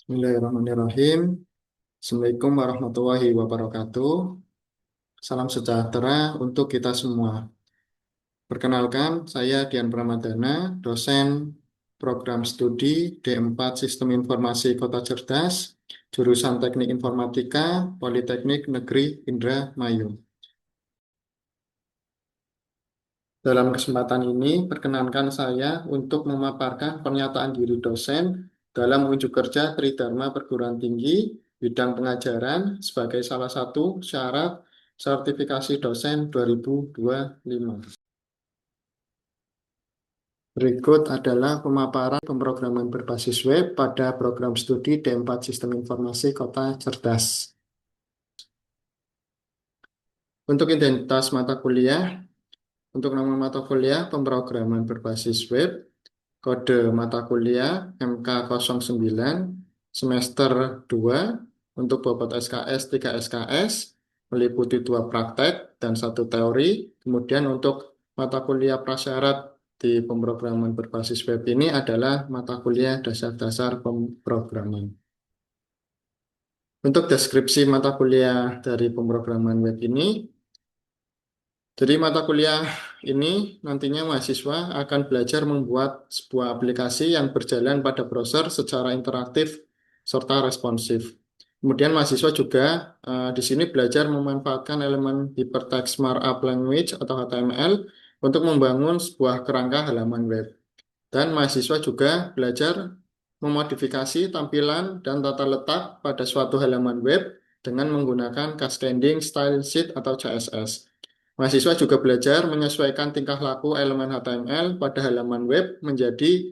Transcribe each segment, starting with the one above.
Bismillahirrahmanirrahim. Assalamualaikum warahmatullahi wabarakatuh. Salam sejahtera untuk kita semua. Perkenalkan, saya Dian Pramadana, dosen program studi D4 Sistem Informasi Kota Cerdas, jurusan Teknik Informatika, Politeknik Negeri Indramayu. Dalam kesempatan ini, perkenankan saya untuk memaparkan pernyataan diri dosen dalam unjuk kerja Tridharma Perguruan Tinggi bidang pengajaran sebagai salah satu syarat sertifikasi dosen 2025. Berikut adalah pemaparan pemrograman berbasis web pada program studi D4 Sistem Informasi Kota Cerdas. Untuk identitas mata kuliah, untuk nama mata kuliah pemrograman berbasis web, kode mata kuliah MK09 semester 2 untuk bobot SKS 3 SKS meliputi 2 praktek dan 1 teori. Kemudian untuk mata kuliah prasyarat di pemrograman berbasis web ini adalah mata kuliah dasar-dasar pemrograman. Untuk deskripsi mata kuliah dari pemrograman web ini, jadi mata kuliah ini nantinya mahasiswa akan belajar membuat sebuah aplikasi yang berjalan pada browser secara interaktif serta responsif. Kemudian mahasiswa juga di sini belajar memanfaatkan elemen Hypertext Markup Language atau HTML untuk membangun sebuah kerangka halaman web. Dan mahasiswa juga belajar memodifikasi tampilan dan tata letak pada suatu halaman web dengan menggunakan cascading style sheet atau CSS. Mahasiswa juga belajar menyesuaikan tingkah laku elemen HTML pada halaman web menjadi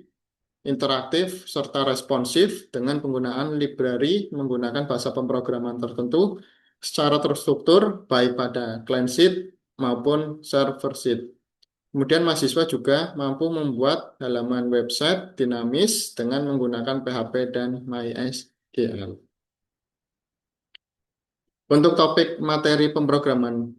interaktif serta responsif dengan penggunaan library menggunakan bahasa pemrograman tertentu secara terstruktur baik pada client sheet maupun server sheet. Kemudian mahasiswa juga mampu membuat halaman website dinamis dengan menggunakan PHP dan MySQL. Untuk topik materi pemrograman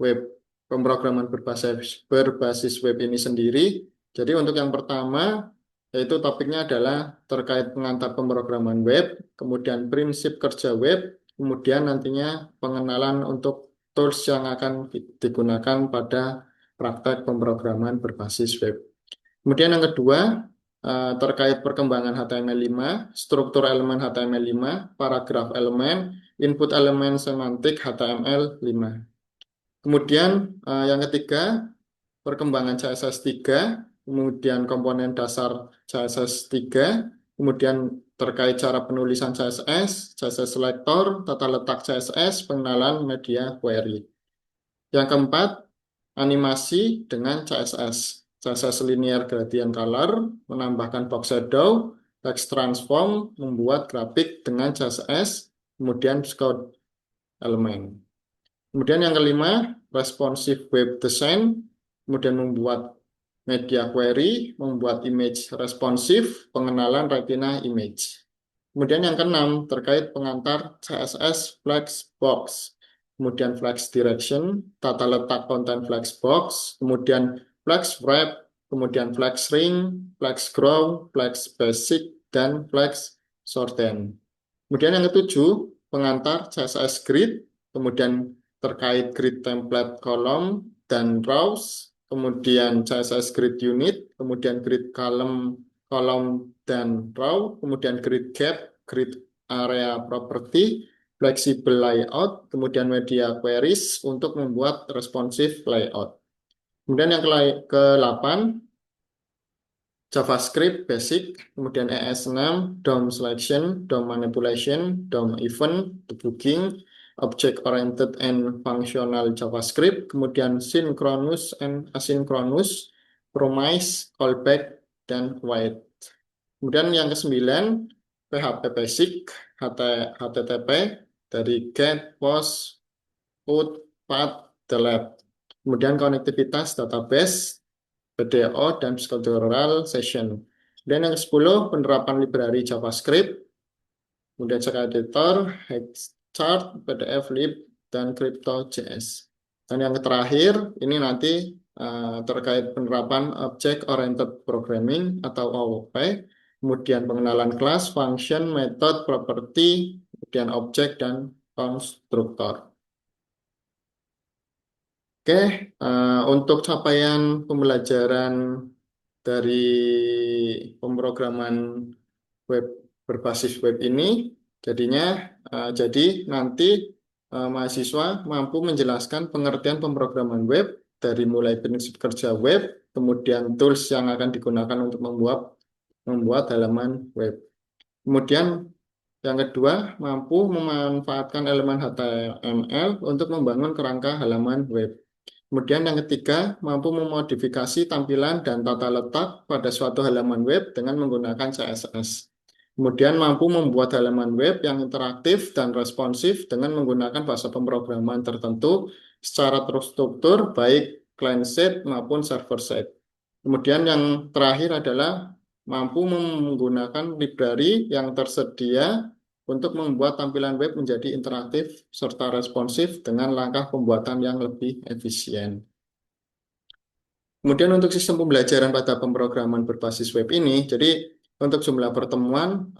berbasis web ini sendiri, jadi untuk yang pertama, yaitu topiknya adalah terkait pengantar pemrograman web, kemudian prinsip kerja web, kemudian nantinya pengenalan untuk tools yang akan digunakan pada praktek pemrograman berbasis web. Kemudian yang kedua, terkait perkembangan HTML5, struktur elemen HTML5, paragraf elemen, input elemen semantik HTML5. Kemudian yang ketiga, perkembangan CSS3, kemudian komponen dasar CSS3, kemudian terkait cara penulisan CSS, CSS selector, tata letak CSS, pengenalan media query. Yang keempat, animasi dengan CSS. CSS linear gradient color, menambahkan box shadow, text transform, membuat grafik dengan CSS, kemudian code elemen. Kemudian yang kelima, responsive web design, kemudian membuat media query, membuat image responsif, pengenalan retina image. Kemudian yang keenam, terkait pengantar CSS Flexbox, kemudian Flex Direction, tata letak konten Flexbox, kemudian Flex Wrap, kemudian Flex Ring, Flex Grow, Flex Basic, dan Flex Shorten. Kemudian yang ketujuh, pengantar CSS Grid, kemudian terkait grid template kolom dan rows, kemudian CSS grid unit, kemudian grid column, kolom dan row, kemudian grid gap, grid area property, flexible layout, kemudian media queries untuk membuat responsive layout. Kemudian yang ke-8, JavaScript Basic, kemudian ES6, DOM Selection, DOM Manipulation, DOM Event, Debugging, Object Oriented and Functional JavaScript, kemudian Synchronous and Asynchronous, Promise, Callback, dan Wait. Kemudian yang ke-9, PHP Basic, HTTP, dari Get, Post, Put, Path, Delete. Kemudian konektivitas database, PDO, dan Sculptural Session. Dan yang ke-10, penerapan library JavaScript, kemudian Check Editor, Hexchart, PDF Lib, dan Crypto.js. Dan yang terakhir, ini nanti terkait penerapan Object Oriented Programming atau OOP, kemudian pengenalan kelas, function, method, property, kemudian objek dan konstruktor. Oke, untuk capaian pembelajaran dari pemrograman web berbasis web ini, jadi nanti mahasiswa mampu menjelaskan pengertian pemrograman web dari mulai prinsip kerja web, kemudian tools yang akan digunakan untuk membuat halaman web. Kemudian yang kedua, mampu memanfaatkan elemen HTML untuk membangun kerangka halaman web. Kemudian yang ketiga, mampu memodifikasi tampilan dan tata letak pada suatu halaman web dengan menggunakan CSS. Kemudian mampu membuat halaman web yang interaktif dan responsif dengan menggunakan bahasa pemrograman tertentu secara terstruktur baik client-side maupun server-side. Kemudian yang terakhir adalah mampu menggunakan library yang tersedia untuk membuat tampilan web menjadi interaktif serta responsif dengan langkah pembuatan yang lebih efisien. Kemudian untuk sistem pembelajaran pada pemrograman berbasis web ini, jadi untuk jumlah pertemuan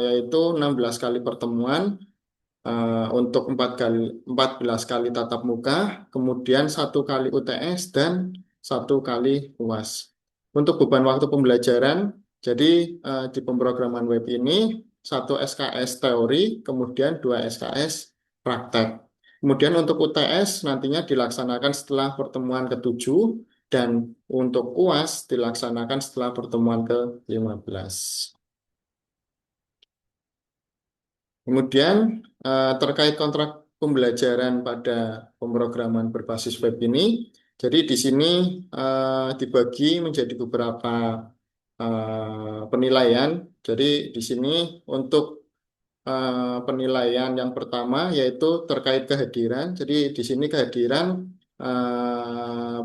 yaitu 16 kali pertemuan untuk 14 kali tatap muka, kemudian 1 kali UTS dan 1 kali UAS. Untuk beban waktu pembelajaran, jadi di pemrograman web ini 1 SKS teori, kemudian 2 SKS praktek. Kemudian untuk UTS nantinya dilaksanakan setelah pertemuan ke-7 dan untuk UAS dilaksanakan setelah pertemuan ke-15. Kemudian terkait kontrak pembelajaran pada pemrograman berbasis web ini, jadi di sini dibagi menjadi beberapa penilaian. Jadi di sini untuk penilaian yang pertama yaitu terkait kehadiran. Jadi di sini kehadiran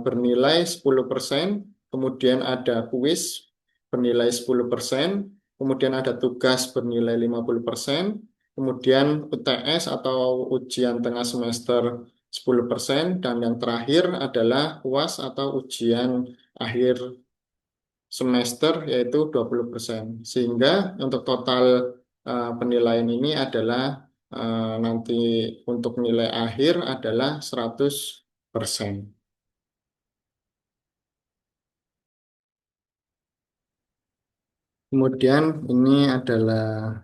bernilai 10%, kemudian ada kuis bernilai 10%, kemudian ada tugas bernilai 50%, kemudian UTS atau ujian tengah semester 10%, dan yang terakhir adalah UAS atau ujian akhir semester yaitu 20%. Sehingga untuk total penilaian ini adalah nanti untuk nilai akhir adalah 100%. Kemudian ini adalah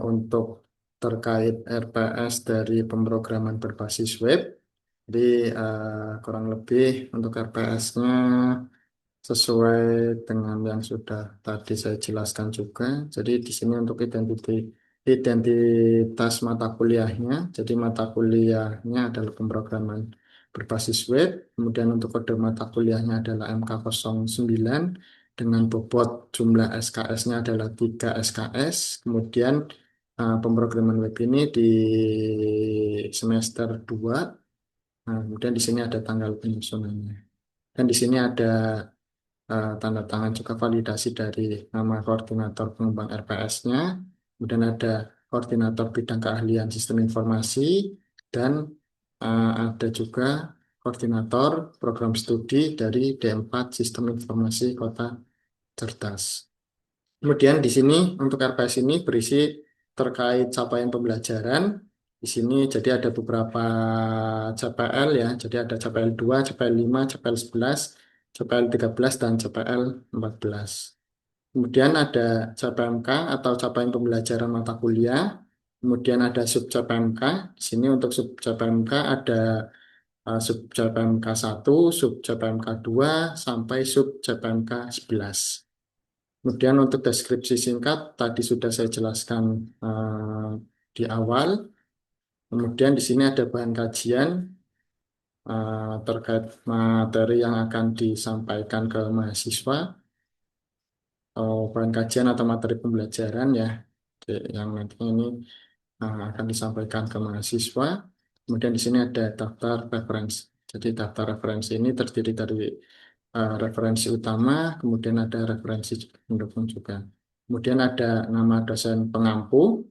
untuk terkait RPS dari pemrograman berbasis web. Jadi kurang lebih untuk RPS-nya sesuai dengan yang sudah tadi saya jelaskan juga. Jadi di sini untuk identitas mata kuliahnya. Jadi mata kuliahnya adalah pemrograman berbasis web. Kemudian untuk kode mata kuliahnya adalah MK09 dengan bobot jumlah SKS-nya adalah 3 SKS. Kemudian pemrograman web ini di semester 2. Nah, kemudian di sini ada tanggal penyusunannya. Dan di sini ada tanda tangan juga validasi dari nama koordinator pengembang RPS-nya. Kemudian ada koordinator bidang keahlian sistem informasi dan ada juga koordinator program studi dari D4 Sistem Informasi Kota Cerdas. Kemudian di sini untuk RPS ini berisi terkait capaian pembelajaran. Di sini jadi ada beberapa CPL ya. Jadi ada CPL 2, CPL 5, CPL 11, CPL 13 dan CPL 14. Kemudian ada CPMK atau capaian pembelajaran mata kuliah. Kemudian ada sub CPMK. Di sini untuk sub CPMK ada sub CPMK 1, sub CPMK 2 sampai sub CPMK 11. Kemudian untuk deskripsi singkat tadi sudah saya jelaskan di awal. Kemudian di sini ada bahan kajian terkait materi yang akan disampaikan ke mahasiswa, bahan kajian atau materi pembelajaran ya, yang nanti ini akan disampaikan ke mahasiswa. Kemudian di sini ada daftar referensi. Jadi daftar referensi ini terdiri dari referensi utama, kemudian ada referensi pendukung juga. Kemudian ada nama dosen pengampu,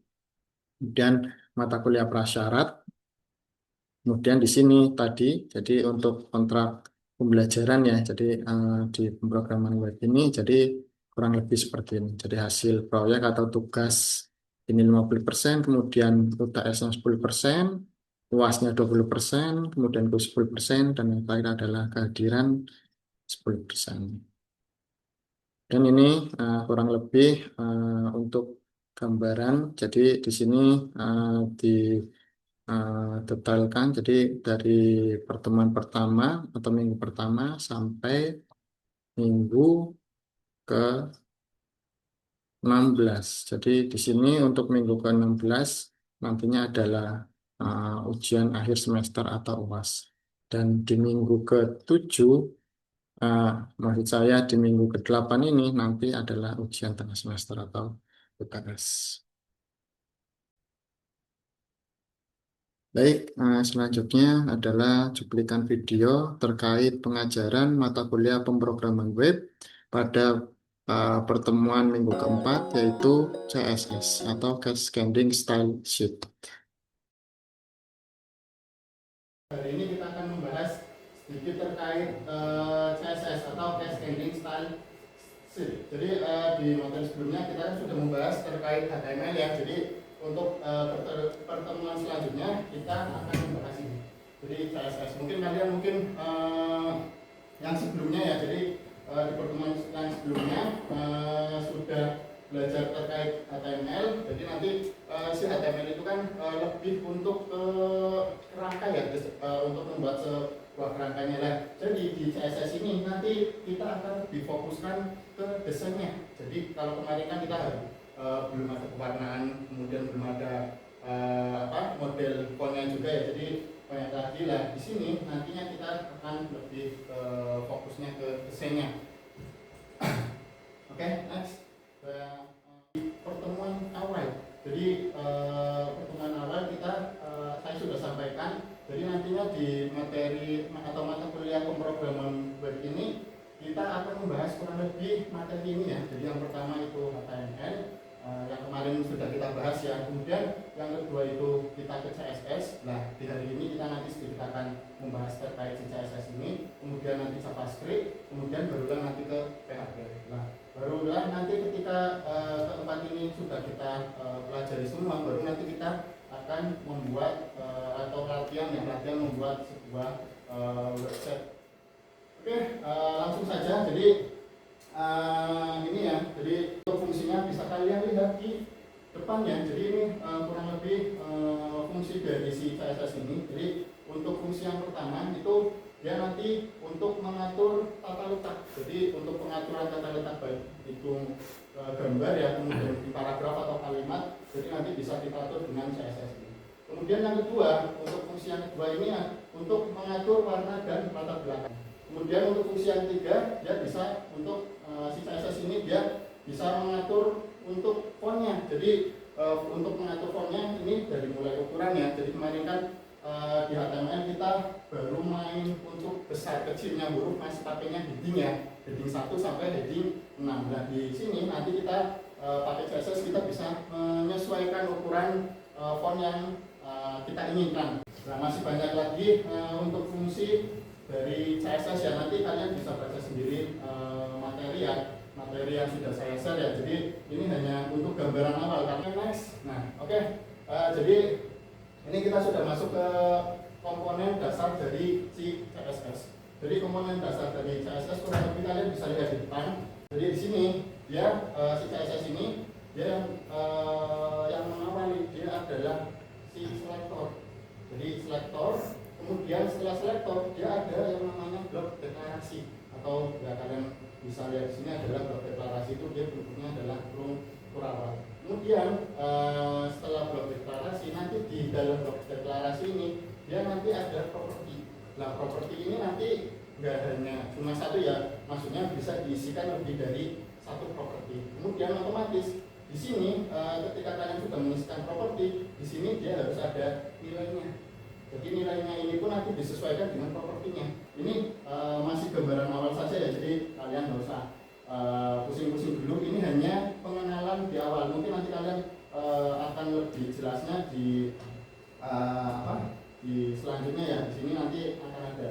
kemudian mata kuliah prasyarat. Kemudian di sini tadi, jadi untuk kontrak pembelajaran ya, jadi di pemrograman web ini, jadi kurang lebih seperti ini. Jadi hasil proyek atau tugas ini 50%, kemudian UTS-nya 10%, UAS-nya 20%, kemudian ku 10%, dan yang terakhir adalah kehadiran 10%. Dan ini kurang lebih untuk gambaran. Jadi di sini didetailkan. Jadi dari pertemuan pertama atau minggu pertama sampai minggu ke-16. Jadi di sini untuk minggu ke-16 nantinya adalah ujian akhir semester atau UAS. Dan di minggu ke-7, uh, maksud saya di minggu ke-8 ini nanti adalah ujian tengah semester atau UTS. Baik, selanjutnya adalah cuplikan video terkait pengajaran mata kuliah pemrograman web pada pertemuan minggu keempat, yaitu CSS atau Cascading Style Sheet. Hari ini kita akan membahas sedikit terkait CSS atau Cascading Style Sheet. Jadi di materi sebelumnya kita kan sudah membahas terkait HTML ya. Jadi untuk pertemuan selanjutnya kita akan membahas ini. Jadi CSS. Mungkin kalian yang sebelumnya ya. Jadi di pertemuan yang sebelumnya sudah belajar terkait HTML. Jadi nanti si HTML itu kan lebih untuk kerangka ya, untuk membuat sebuah kerangkanya lah. Jadi di CSS ini nanti kita akan difokuskan ke desainnya. Jadi kalau kemarin kan kita belum ada pewarnaan, kemudian belum ada model fontnya juga ya. Jadi banyak lagi lah. Di sini nantinya kita akan lebih fokusnya ke desainnya. Oke, next. Pertemuan awal. Jadi pertemuan awal kita saya sudah sampaikan. Jadi nantinya di materi atau mata kuliah pemrograman web ini kita akan membahas kurang lebih materi ini ya. Jadi yang pertama itu HTML, yang kemarin sudah kita bahas ya. Kemudian yang kedua itu kita ke CSS. Nah, di hari ini kita nanti sedikit akan membahas terkait si CSS ini. Kemudian nanti JavaScript, kemudian barulah nanti ke PHP. Nah, barulah nanti ketika keempat ini sudah kita pelajari semua, baru nanti kita akan membuat atau latihan membuat sebuah website. Oke, langsung saja. Jadi ini ya, jadi untuk fungsinya bisa kalian lihat di depannya. Jadi ini kurang lebih fungsi dari si CSS ini. Jadi untuk fungsi yang pertama itu dia nanti untuk mengatur tata letak. Jadi untuk pengaturan tata letak baik itu gambar ya, kemudian di paragraf atau kalimat, jadi nanti bisa kita atur dengan CSS ini. Kemudian yang kedua, untuk fungsi yang kedua ini ya, untuk mengatur warna dan latar belakang. Kemudian untuk fungsi yang ketiga, dia bisa untuk si CSS ini dia bisa mengatur untuk fontnya. Jadi untuk mengatur fontnya ini dari mulai ukurannya. Jadi kemarin kan di HTML kita baru main untuk besar kecilnya huruf, masih pakainya heading ya, heading 1 sampai heading 6. Nah di sini nanti kita pakai CSS kita bisa menyesuaikan ukuran font yang kita inginkan. Nah masih banyak lagi untuk fungsi dari CSS ya, nanti kalian bisa baca sendiri materi yang sudah saya share ya. Jadi ini hanya untuk gambaran awal karena next. Nah oke. Jadi ini kita sudah masuk ke komponen dasar dari si CSS. Jadi komponen dasar dari CSS kurang lebih kalian bisa lihat di depan. Jadi di sini dia si CSS ini dia yang mengawali dia adalah si selektor. Jadi selektor, kemudian setelah selektor dia ada yang namanya blok deklarasi, atau ya kalian bisa lihat di sini adalah blok deklarasi, itu dia bentuknya adalah kurang. Kemudian setelah blok deklarasi, nanti di dalam blok deklarasi ini dia nanti ada properti. Nah properti ini nanti nggak hanya cuma satu ya, maksudnya bisa diisikan lebih dari satu properti. Kemudian otomatis di sini ketika kalian sudah mengisikan properti, di sini dia harus ada nilainya. Jadi nilainya ini pun nanti disesuaikan dengan propertinya. Ini masih gambaran awal saja ya, jadi kalian nggak usah pusing-pusing dulu. Ini hanya pengenalan di awal. Mungkin nanti kalian akan lebih jelasnya di di selanjutnya ya. Di sini nanti akan ada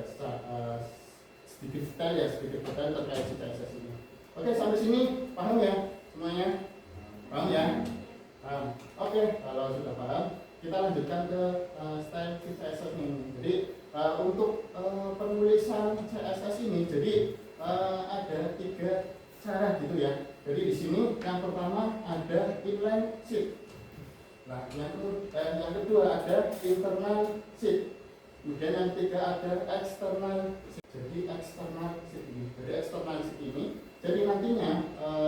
sedikit detail terkait CSS ini. Oke, sampai sini paham ya semuanya? Paham ya? Paham. Oke, kalau sudah paham, kita lanjutkan ke style CSS ini. Jadi untuk penulisan CSS ini, jadi ada 3 cara gitu ya. Jadi di sini yang pertama ada inline sheet. Nah, yang kedua ada internal sheet. Kemudian yang ketiga ada external sheet. Jadi external sheet ini. Jadi external sheet ini. Jadi nantinya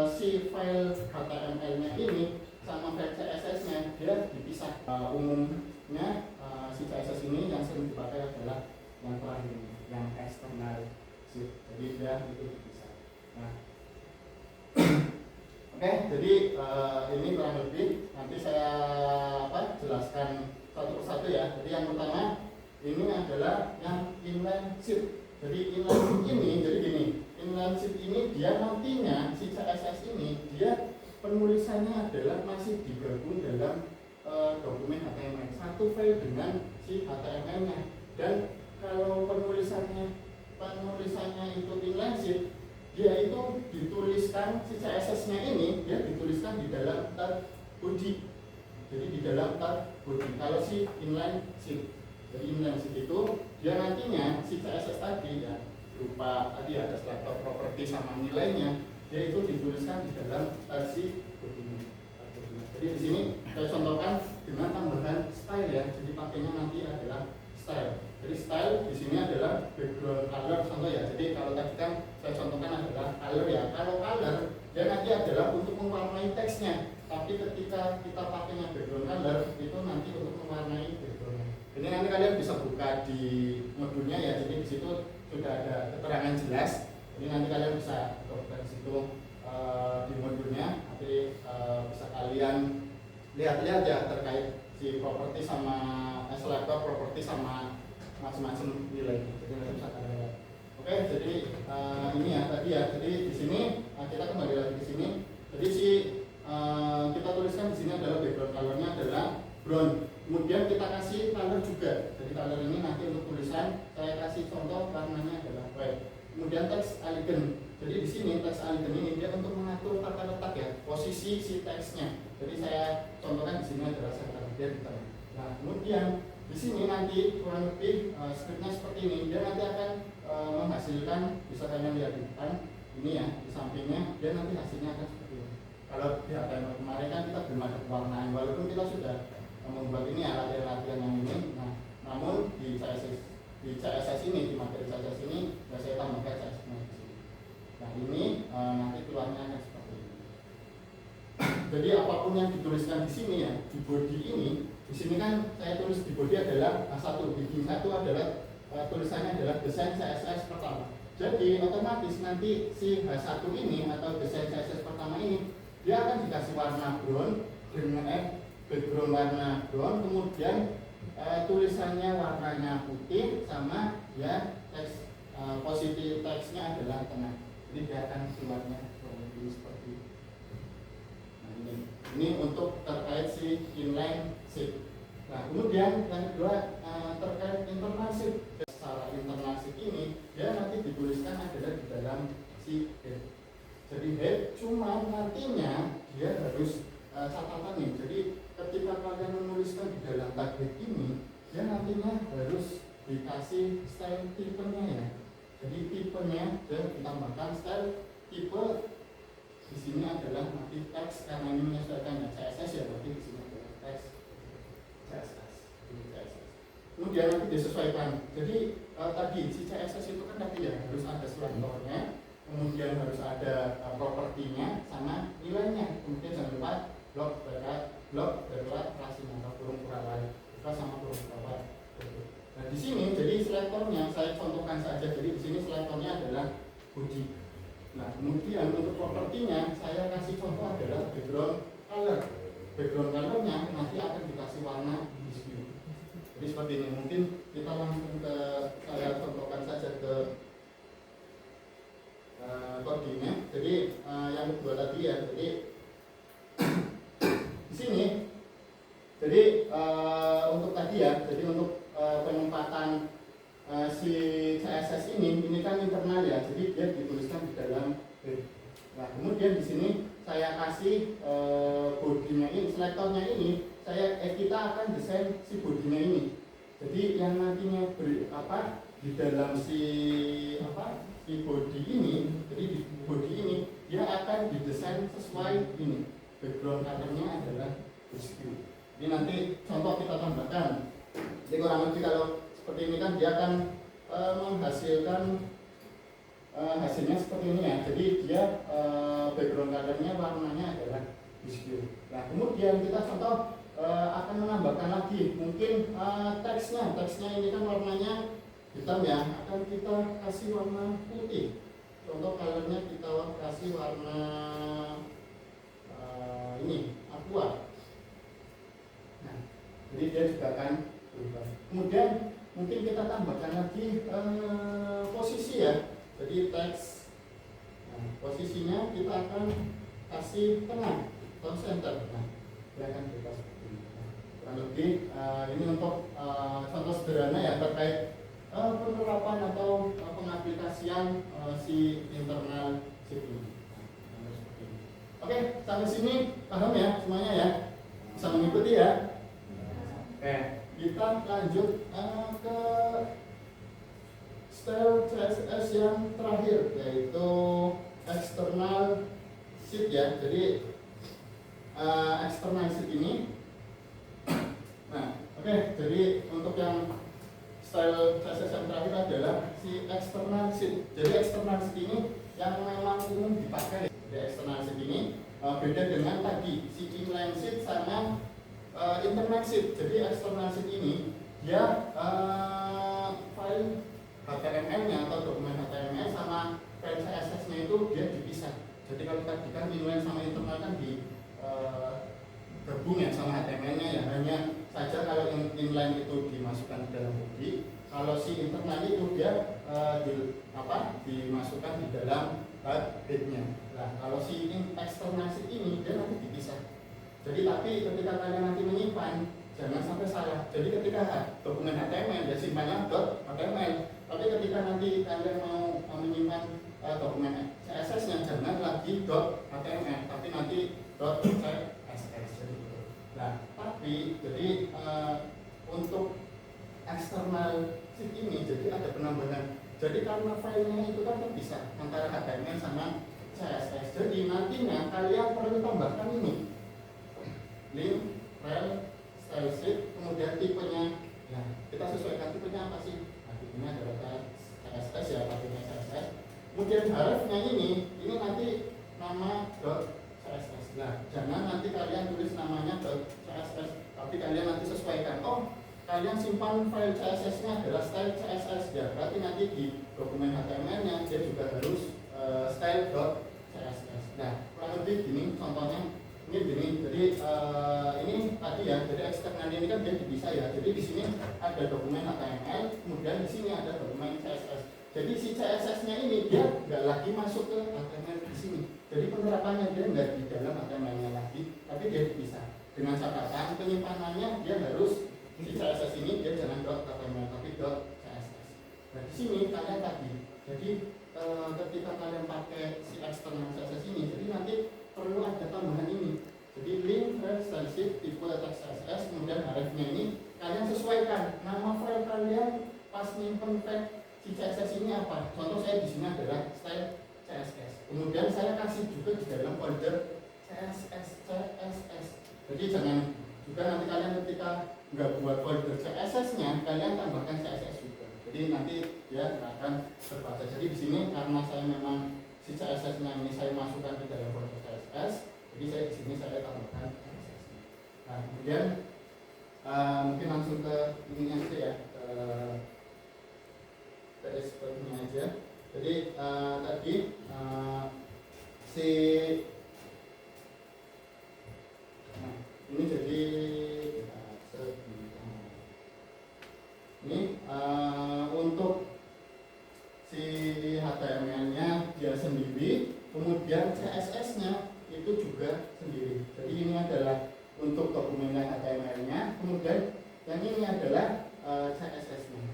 si file HTML-nya ini sama file CSS-nya dia dipisah. Umumnya si CSS ini yang sering dipakai adalah yang terakhir ini, yang external sheet. Jadi dia itu dipisah. Nah, oke, jadi ini kurang lebih nanti saya jelaskan satu persatu ya. Jadi yang pertama ini adalah yang inline sheet. Jadi inline sheet ini, jadi gini, inline sheet ini dia nantinya si CSS ini dia penulisannya adalah masih digabung dalam dokumen HTML, satu file dengan si HTML-nya. Dan kalau penulisannya itu inline sheet, dia itu dituliskan si CSS-nya ini dia dituliskan di dalam tab body. Jadi di dalam tab body. Kalau si inline sheet, jadi inline sheet itu dia nantinya si CSS tadi ya berupa tadi ada selector properti sama nilainya, dia itu dituliskan di dalam si body. Jadi di sini saya contohkan dengan tambahan style ya. Jadi pakainya nanti adalah style. Jadi style di sini adalah background color contoh ya. Jadi kalau tadi kan saya contohkan adalah color ya. Kalau color dia nanti adalah untuk mewarnai teksnya. Tapi ketika kita pakainya background color itu nanti untuk mewarnai backgroundnya. Ini nanti kalian bisa buka di modulnya ya. Jadi di situ sudah ada keterangan jelas. Jadi nanti kalian bisa buka di situ di modulnya. Nanti bisa kalian lihat-lihat ya terkait si properti sama selector properti sama macam-macam nilai. Jadi nanti bisa kalian lihat. Oke, jadi ini ya tadi ya. Jadi di sini kita kembali lagi ke sini. Jadi si kita tuliskan di sini adalah background colornya adalah brown. Kemudian kita kasih color juga. Jadi color ini nanti untuk tulisan saya kasih contoh warnanya adalah white. Kemudian teks elegant. Jadi di sini teks elegant ini dia untuk mengatur tata letak ya, posisi si teksnya. Jadi saya contohkan di sini adalah center dia di tengah. Nah, kemudian di sini nanti kurang lebih scriptnya seperti ini. Dia nanti akan menghasilkan, bisa kalian lihat di depan ini ya, di sampingnya dia nanti hasilnya akan seperti ini. Kalau di HTML kemarin kan kita belum ada pewarnaan, walaupun kita sudah membuat ini ya latihan-latihan yang ini. Nah, namun di CSS ini, di materi CSS ini ya saya tambahkan CSS-nya di sini. Nah, ini nanti keluarnya akan seperti ini. Jadi apapun yang dituliskan di sini ya, di body ini, di sini kan saya tulis di body adalah heading 1 adalah tulisannya adalah desain CSS pertama. Jadi otomatis nanti si H1 ini atau desain CSS pertama ini dia akan dikasih warna brown dengan background warna brown, kemudian tulisannya warnanya putih sama ya teks positif teksnya adalah tengah. Jadi dia akan keluarnya seperti ini. Nah, ini untuk terkait si inline sheet. Nah, kemudian yang kedua terkait internal sheet. Secara internal sheet ini dia nanti dituliskan adalah di dalam si head. Jadi head cuma nantinya dia harus catatan nih. Jadi ketika kalian menuliskan di dalam tag head ini, dia nantinya harus dikasih style tipenya ya. Jadi tipenya dan ditambahkan style tipe di sini adalah nanti teks karena ini menyesuaikan ya CSS ya, berarti di sini adalah teks CSS. Kemudian nanti disesuaikan. Jadi tadi si CSS itu kan tadi ya harus ada selectornya, kemudian harus ada propertinya sama nilainya. Kemudian jangan lupa blok berkat klasnya atau kurung kurawai sama kurung kurawai. Nah di sini jadi selektornya saya contohkan saja. Jadi di sini selektornya adalah body. Nah kemudian untuk propertinya saya kasih contoh adalah background color. Background colornya nanti akan dikasih warna hijau. Jadi seperti ini. Mungkin kita langsung ke saya contohkan saja ke codingnya. Jadi yang kedua tadi ya. Jadi di sini. Jadi untuk tadi ya. Jadi untuk penempatan si CSS ini kan internal ya, jadi dia dituliskan di dalam head. Nah, kemudian di sini saya kasih bodinya ini, selektornya ini, kita akan desain si bodinya ini. Jadi yang nantinya di dalam si body ini, jadi di body ini dia akan didesain sesuai ini. Background colornya adalah hue. Ini nanti contoh kita tambahkan. Jadi kurang lebih kalau seperti ini kan dia akan menghasilkan hasilnya seperti ini ya. Jadi dia background colornya warnanya adalah hue. Nah, kemudian kita contoh akan menambahkan lagi mungkin teksnya ini kan warnanya hitam ya, akan kita kasih warna putih. Contoh colornya kita kasih warna ini aqua. Nah, jadi dia juga akan berubah. Kemudian mungkin kita tambahkan lagi posisi ya. Jadi teks, nah, posisinya kita akan kasih tengah atau center. Nah, dia akan bebas seperti ini. Kurang lebih ini untuk contoh sederhana ya terkait penerapan atau pengaplikasian si internal sheet ini. Oke, sampai sini paham ya semuanya ya? Bisa mengikuti ya? Oke, kita lanjut ke style CSS yang terakhir, yaitu external sheet ya. Jadi external sheet ini, nah oke, jadi untuk yang style CSS yang terakhir adalah si external sheet. Jadi external sheet ini yang memang umum dipakai. Jadi external sheet ini beda dengan tadi si inline sheet sama internal sheet. Jadi external sheet ini dia file HTML-nya atau dokumen HTML sama file CSS-nya itu dia dipisah. Jadi kalau tadi kan inline sama internal kan gabung ya sama HTML-nya ya, hanya saja kalau inline itu dimasukkan ke dalam body, kalau si internal itu dia dimasukkan di dalam head-nya. Nah, kalau si external sheet ini dia nanti dipisah. Jadi tapi ketika kalian nanti menyimpan jangan sampai salah. Jadi ketika dokumen HTML ya simpannya .html. Tapi ketika nanti kalian mau menyimpan dokumen CSS-nya jangan lagi .html, tapi nanti .css. Nah, tapi jadi untuk eksternal sheet ini jadi ada penambahan. Jadi karena filenya itu kan terpisah antara HTML sama CSS. Jadi nantinya kalian perlu tambahkan ini link, rel, style sheet, kemudian tipenya. Nah, kita sesuaikan tipenya apa sih? Nah, tipenya adalah CSS ya, pakainya CSS. Kemudian hrefnya ini nanti nama .css. Nah, jangan nanti kalian tulis namanya .css, tapi kalian nanti sesuaikan. Oh, kalian simpan file CSS-nya adalah style CSS ya, berarti nanti di dokumen HTML-nya dia juga harus style.css. Nah, kurang lebih gini contohnya. Ini gini, jadi ini tadi ya, jadi eksternal ini kan dia dipisah ya. Jadi di sini ada dokumen HTML, kemudian di sini ada dokumen CSS. Jadi si CSS-nya ini dia nggak lagi masuk ke HTML di sini. Jadi penerapannya dia nggak di dalam HTML-nya lagi, tapi dia dipisah. Dengan catatan penyimpanannya dia harus si CSS ini dia jangan .html tapi .css. Nah di sini kalian tadi, jadi ketika kalian pakai si external CSS ini, jadi nanti perlu ada tambahan ini. Jadi link, rel, style sheet, tipe teks CSS, kemudian href-nya ini kalian sesuaikan. Nama file kalian pas nyimpen file si CSS ini apa? Contoh saya di sini adalah style CSS. Kemudian saya kasih juga di dalam folder CSS. Jadi jangan juga nanti kalian ketika nggak buat folder CSS-nya, kalian tambahkan CSS juga. Jadi nanti dia akan terbaca. Jadi di sini karena saya memang si CSS-nya ini saya masukkan ke dalam folder CSS, jadi saya di sini saya tambahkan CSS-nya. Nah, kemudian mungkin langsung ke ininya aja ya, ke dashboard-nya aja. Jadi tadi si ini jadi ini untuk si HTML-nya dia sendiri, kemudian CSS-nya itu juga sendiri. Jadi ini adalah untuk dokumen HTML-nya, kemudian yang ini adalah CSS-nya.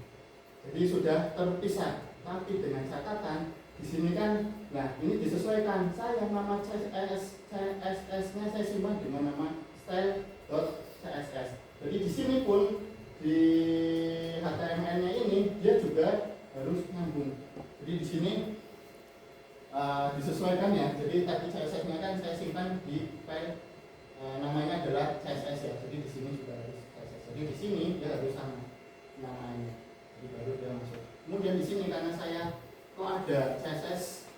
Jadi sudah terpisah, tapi dengan catatan di sini kan, nah ini disesuaikan. Saya nama CSS-nya saya simpan dengan nama style.css. Jadi di sini pun di HTML-nya ini dia juga harus nyambung. Jadi di sini disesuaikan ya. Jadi tadi CSS-nya kan saya simpan di file namanya adalah CSS ya. Jadi di sini juga harus CSS. Jadi di sini dia harus sama namanya. Jadi baru dia masuk. Kemudian di sini karena saya kok ada CSS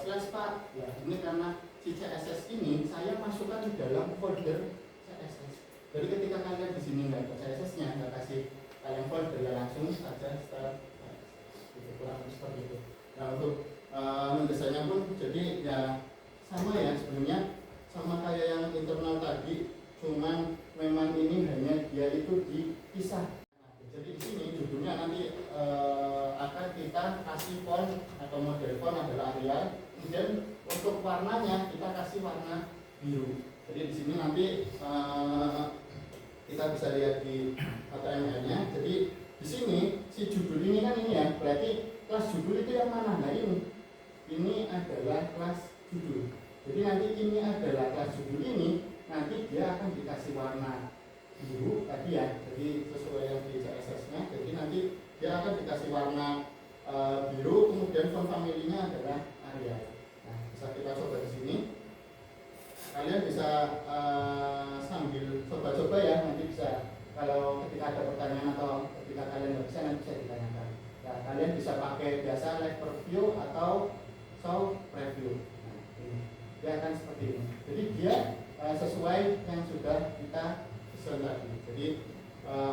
slash pak, ya ini karena si CSS ini saya masukkan di dalam folder CSS. Jadi ketika kalian di sini nggak ada CSS-nya, nggak kasih kalian folder, ya langsung saja start. Itu kurang seperti itu. Nah untuk mendesainnya pun jadi ya sama ya sebenarnya, sama kayak yang internal tadi, cuman memang ini hanya dia itu dipisah. Jadi di sini judulnya nanti akan kita kasih font atau model font adalah Arial. Kemudian untuk warnanya kita kasih warna biru. Jadi di sini nanti kita bisa lihat di HTML-nya. Jadi di sini si judul ini kan ini ya, berarti kelas judul itu yang mana? Nah ini adalah kelas judul. Jadi nanti ini adalah kelas judul ini, nanti dia akan dikasih warna biru tadi ya, jadi sesuai yang di CSS-nya. Jadi nanti dia akan dikasih warna biru, kemudian font family-nya adalah Arial. Nah, bisa kita coba di sini. Kalian bisa sambil coba-coba ya, nanti bisa kalau ketika ada pertanyaan atau ketika kalian nggak bisa, nanti bisa ditanyakan. Nah, kalian bisa pakai biasa live preview atau show preview. Nah, ini dia akan seperti ini. Jadi dia sesuai yang sudah kita tadi. Jadi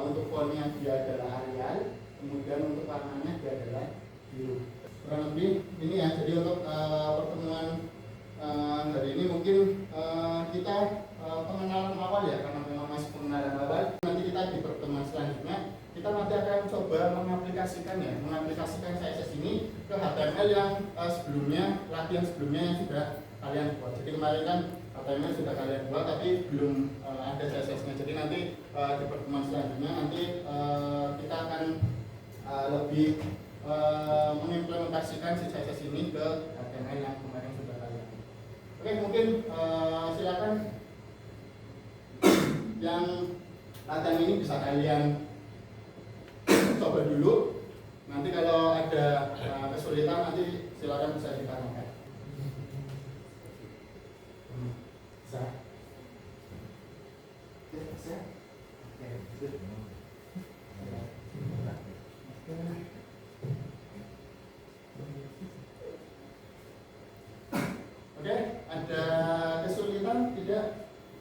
untuk fontnya dia adalah Arial, kemudian untuk warnanya dia adalah biru. Kurang lebih ini ya. Jadi untuk pertemuan hari ini mungkin kita pengenalan awal ya, karena memang masih pengenalan awal. Nanti kita di pertemuan selanjutnya kita nanti akan coba mengaplikasikan CSS ini ke HTML yang sebelumnya, latihan sebelumnya yang sudah kalian buat. Jadi kemarin kan HTML sudah kalian buat tapi belum ada CSS-nya. Jadi nanti di pertemuan selanjutnya nanti kita akan lebih mengimplementasikan si CSS ini ke HTML yang kemarin sudah kalian. Oke, mungkin silakan yang latihan ini bisa kalian coba dulu. Nanti kalau ada kesulitan nanti silakan bisa ditanyakan. Bisa? Bisa? Oke, ada kesulitan tidak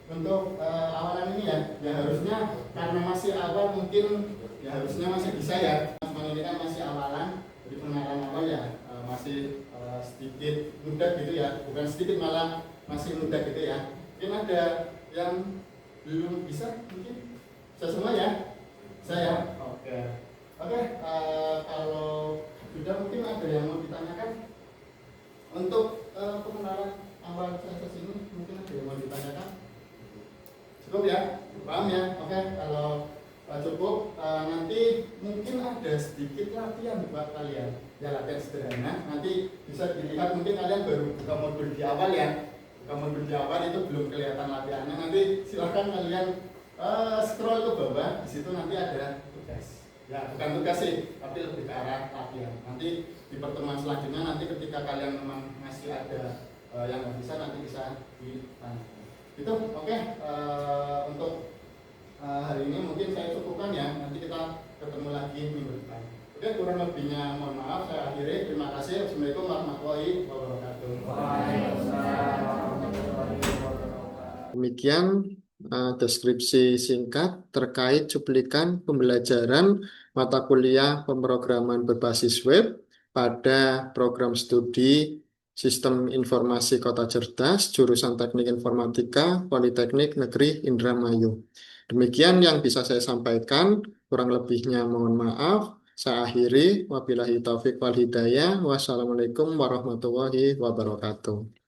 untuk awalan ini ya? Ya harusnya karena masih awal mungkin ya harusnya masih bisa ya. Teman ini kan masih awalan, jadi pengenalan awal ya masih sedikit mudah gitu ya, bukan sedikit malah masih mudah gitu ya. Mungkin ada yang belum bisa, mungkin bisa semua ya? Bisa ya? Oke. Kalau sudah mungkin ada yang mau ditanyakan untuk pengenalan awal CSS ini, mungkin ada yang mau ditanyakan? Cukup ya? Paham ya? Oke, kalau cukup nanti mungkin ada sedikit latihan buat kalian ya, latihan sederhana. Nanti bisa dilihat, mungkin kalian baru buka modul di awal ya, buka modul di awal itu belum kelihatan latihannya. Nanti silahkan kalian scroll ke bawah, di situ nanti ada tugas ya, bukan tugas sih tapi lebih ke arah latihan. Nanti di pertemuan selanjutnya, nanti ketika kalian memang masih ada yang nggak bisa, nanti bisa ditanya. Itu oke. Untuk hari ini mungkin saya cukupkan ya, nanti kita ketemu lagi minggu depan. Oke, kurang lebihnya mohon maaf, saya akhiri. Terima kasih. Assalamualaikum warahmatullahi wabarakatuh. Demikian deskripsi singkat terkait cuplikan pembelajaran mata kuliah pemrograman berbasis web pada program studi Sistem Informasi Kota Cerdas, jurusan Teknik Informatika, Politeknik Negeri Indramayu. Demikian yang bisa saya sampaikan, kurang lebihnya mohon maaf. Saya akhiri, wabillahi taufiq wal hidayah. Wassalamualaikum warahmatullahi wabarakatuh.